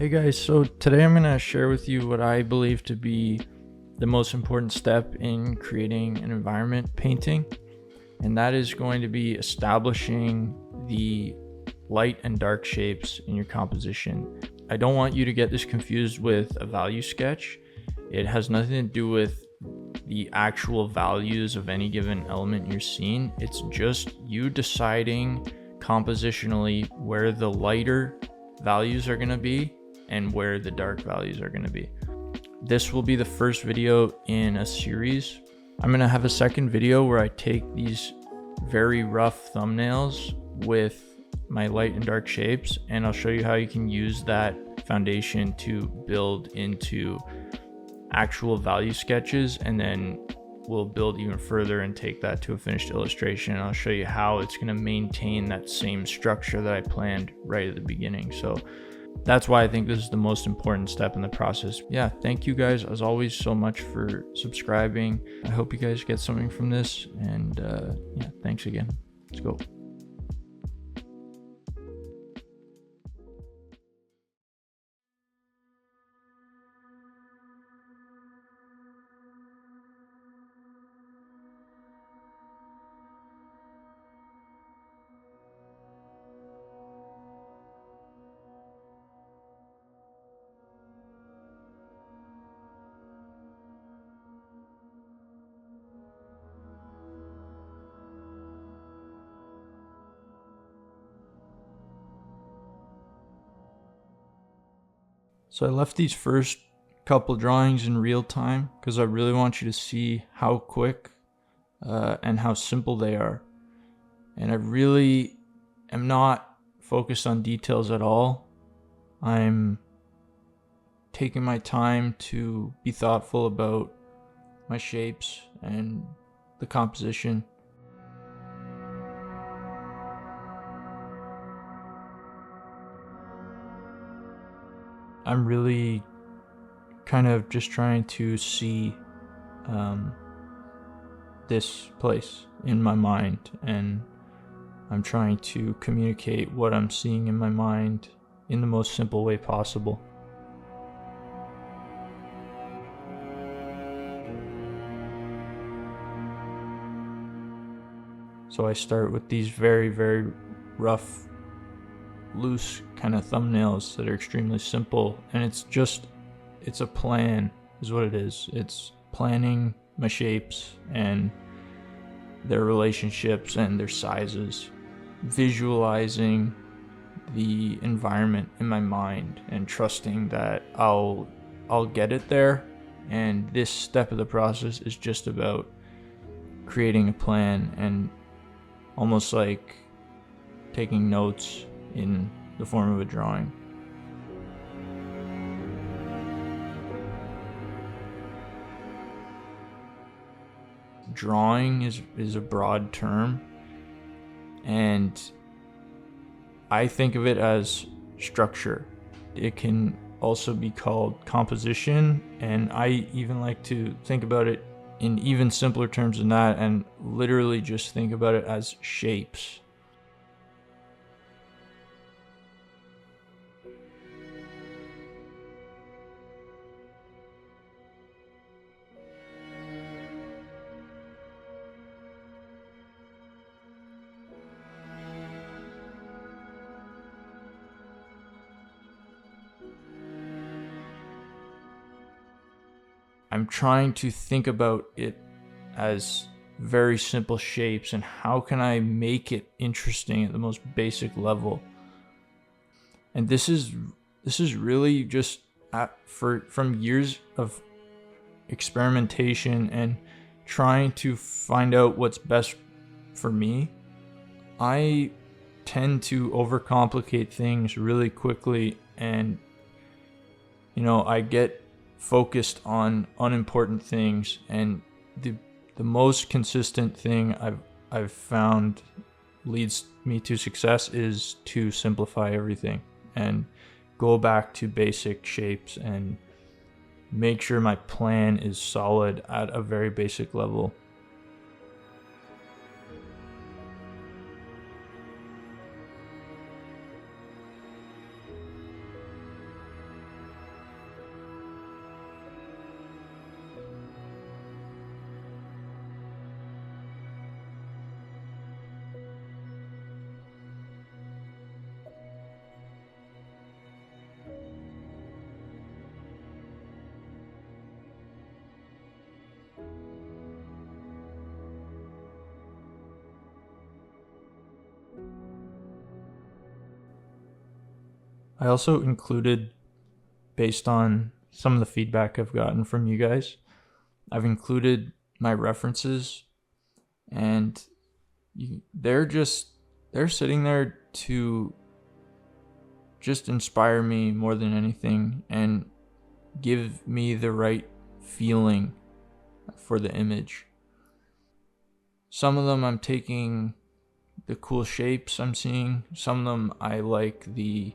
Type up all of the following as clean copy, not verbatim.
Hey guys, so today I'm going to share with you what I believe to be the most important step in creating an environment painting, and that is going to be establishing the light and dark shapes in your composition. I don't want you to get this confused with a value sketch. It has nothing to do with the actual values of any given element in your scene. It's just you deciding compositionally where the lighter values are going to be and where the dark values are going to be. This will be the first video in a series. I'm going to have a second video where I take these very rough thumbnails with my light and dark shapes, and I'll show you how you can use that foundation to build into actual value sketches, and then we'll build even further and take that to a finished illustration. I'll show you how it's going to maintain that same structure that I planned right at the beginning. So that's why I think this is the most important step in the process. Yeah, thank you guys as always so much for subscribing. I hope you guys get something from this, and yeah, thanks again. Let's go. So I left these first couple drawings in real time because I really want you to see how quick and how simple they are. And I really am not focused on details at all. I'm taking my time to be thoughtful about my shapes and the composition. I'm really kind of just trying to see this place in my mind, and I'm trying to communicate what I'm seeing in my mind in the most simple way possible. So I start with these very rough, loose kind of thumbnails that are extremely simple, and it's a plan is what it is. It's planning my shapes and their relationships and their sizes, visualizing the environment in my mind and trusting that I'll get it there. And this step of the process is just about creating a plan and almost like taking notes in the form of a drawing. Drawing is a broad term, and I think of it as structure. It can also be called composition, and I even like to think about it in even simpler terms than that and literally just think about it as shapes. I'm trying to think about it as very simple shapes and how can I make it interesting at the most basic level. And this is really just from years of experimentation and trying to find out what's best for me. I tend to overcomplicate things really quickly, and I get focused on unimportant things, and the most consistent thing I've found leads me to success is to simplify everything and go back to basic shapes and make sure my plan is solid at a very basic level. I also included, based on some of the feedback I've gotten from you guys, I've included my references, and they're sitting there to just inspire me more than anything and give me the right feeling for the image. Some of them I'm taking the cool shapes I'm seeing, some of them I like the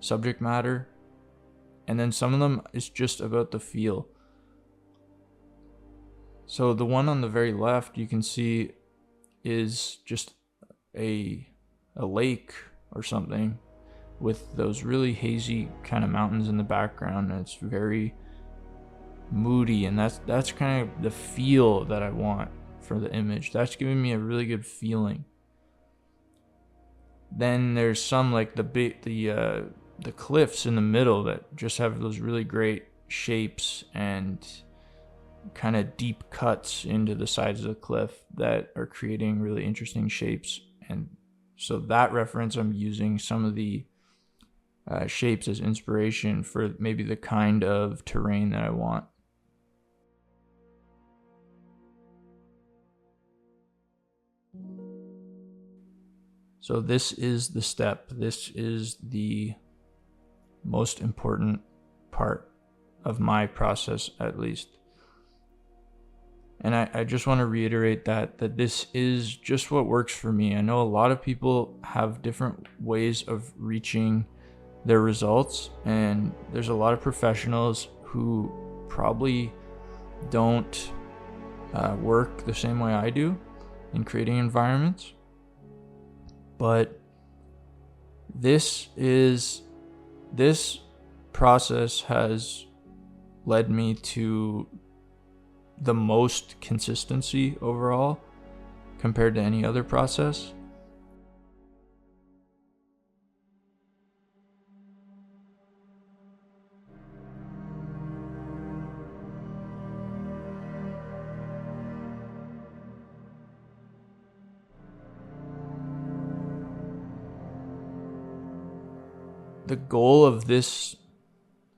subject matter, and then some of them is just about the feel. So the one on the very left you can see is just a lake or something with those really hazy kind of mountains in the background, and it's very moody, and that's kind of the feel that I want for the image. That's giving me a really good feeling. Then there's some like the cliffs in the middle that just have those really great shapes and kind of deep cuts into the sides of the cliff that are creating really interesting shapes. And so that reference, I'm using some of the shapes as inspiration for maybe the kind of terrain that I want. So this is the step. This is the most important part of my process, at least. And I just want to reiterate that this is just what works for me. I know a lot of people have different ways of reaching their results, and there's a lot of professionals who probably don't work the same way I do in creating environments. But this process has led me to the most consistency overall compared to any other process. The goal of this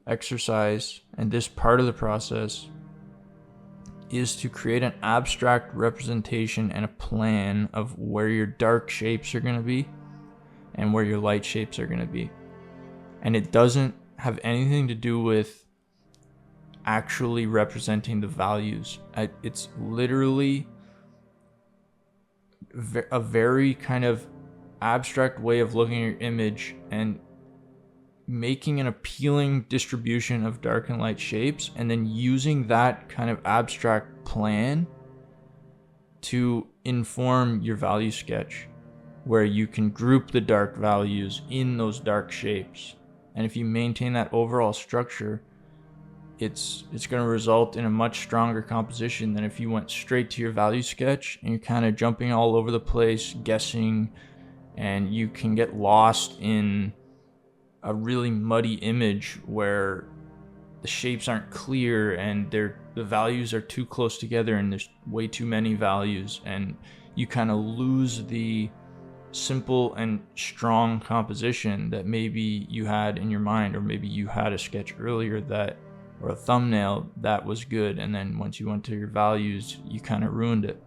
exercise and this part of the process is to create an abstract representation and a plan of where your dark shapes are going to be and where your light shapes are going to be. And it doesn't have anything to do with actually representing the values. It's literally a very kind of abstract way of looking at your image and making an appealing distribution of dark and light shapes, and then using that kind of abstract plan to inform your value sketch, where you can group the dark values in those dark shapes. And if you maintain that overall structure, it's going to result in a much stronger composition than if you went straight to your value sketch and you're kind of jumping all over the place, guessing, and you can get lost in a really muddy image where the shapes aren't clear and the values are too close together and there's way too many values, and you kind of lose the simple and strong composition that maybe you had in your mind, or maybe you had a sketch earlier that, or a thumbnail that was good, and then once you went to your values, you kind of ruined it.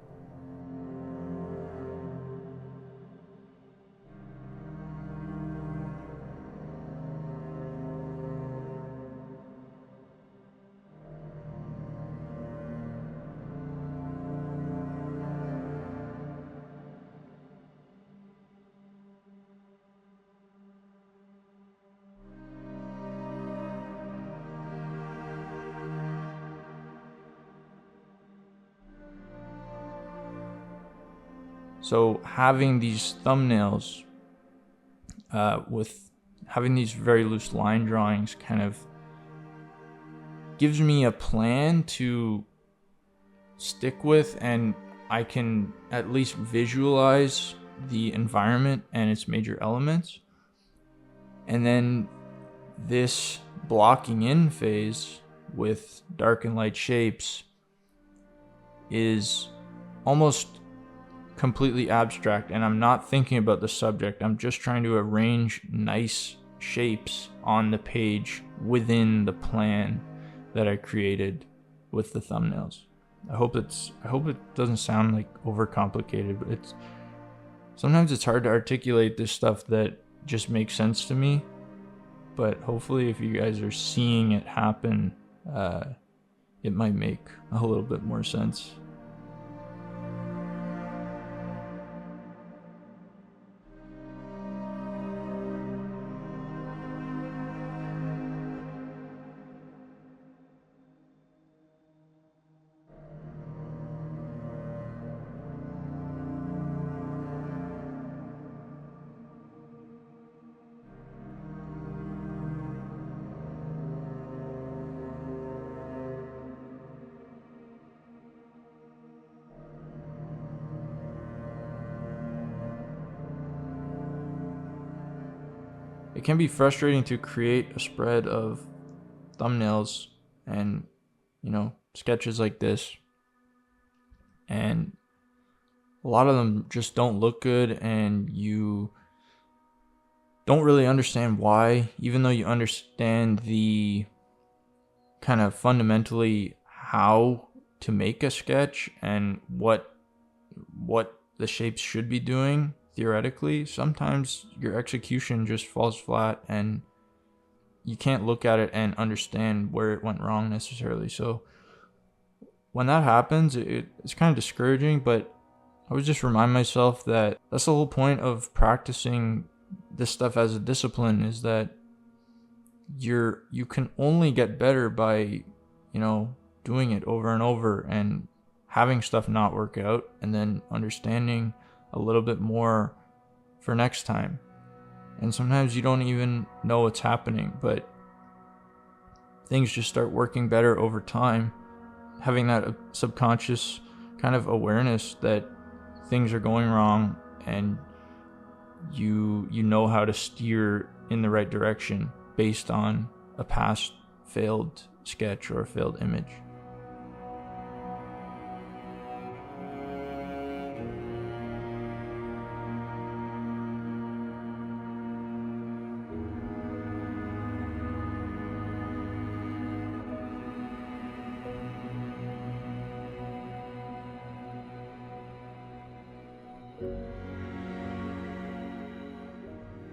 So having these thumbnails with having these very loose line drawings kind of gives me a plan to stick with, and I can at least visualize the environment and its major elements. And then this blocking in phase with dark and light shapes is almost completely abstract, and I'm not thinking about the subject. I'm just trying to arrange nice shapes on the page within the plan that I created with the thumbnails. I hope it doesn't sound like overcomplicated, but sometimes it's hard to articulate this stuff that just makes sense to me. But hopefully if you guys are seeing it happen, it might make a little bit more sense. It can be frustrating to create a spread of thumbnails and, sketches like this. And a lot of them just don't look good, and you don't really understand why, even though you understand the kind of fundamentally how to make a sketch and what the shapes should be doing. Theoretically, sometimes your execution just falls flat and you can't look at it and understand where it went wrong necessarily. So when that happens, it's kind of discouraging, but I would just remind myself that that's the whole point of practicing this stuff as a discipline, is that you can only get better by, doing it over and over and having stuff not work out, and then understanding a little bit more for next time. And sometimes you don't even know what's happening, but things just start working better over time. Having that subconscious kind of awareness that things are going wrong, and you know how to steer in the right direction based on a past failed sketch or a failed image.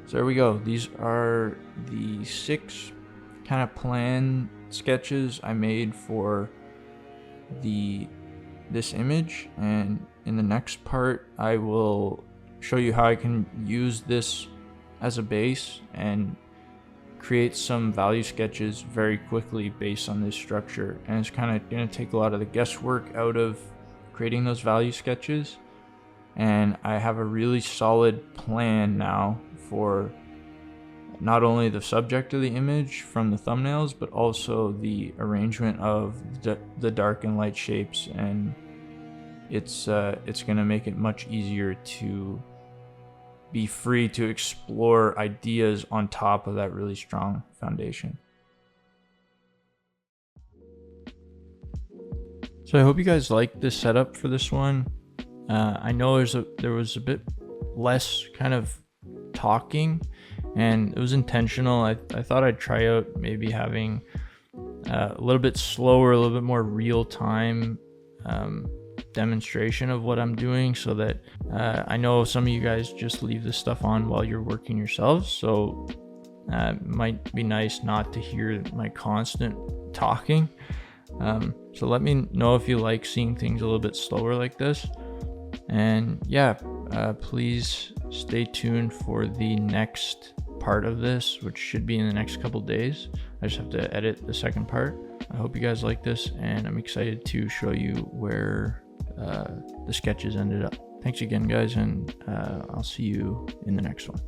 So there we go. These are the 6 kind of plan sketches I made for this image, and in the next part I will show you how I can use this as a base and create some value sketches very quickly based on this structure. And it's kind of going to take a lot of the guesswork out of creating those value sketches, and I have a really solid plan now for not only the subject of the image from the thumbnails, but also the arrangement of the dark and light shapes. And it's going to make it much easier to be free to explore ideas on top of that really strong foundation. So I hope you guys liked this setup for this one. I know there was a bit less kind of talking, and it was intentional. I thought I'd try out maybe having a little bit slower, a little bit more real-time demonstration of what I'm doing, so that I know some of you guys just leave this stuff on while you're working yourselves, so it might be nice not to hear my constant talking. So let me know if you like seeing things a little bit slower like this. And yeah, please stay tuned for the next part of this, which should be in the next couple days. I just have to edit the second part. I hope you guys like this, and I'm excited to show you where the sketches ended up. Thanks again, guys, and I'll see you in the next one.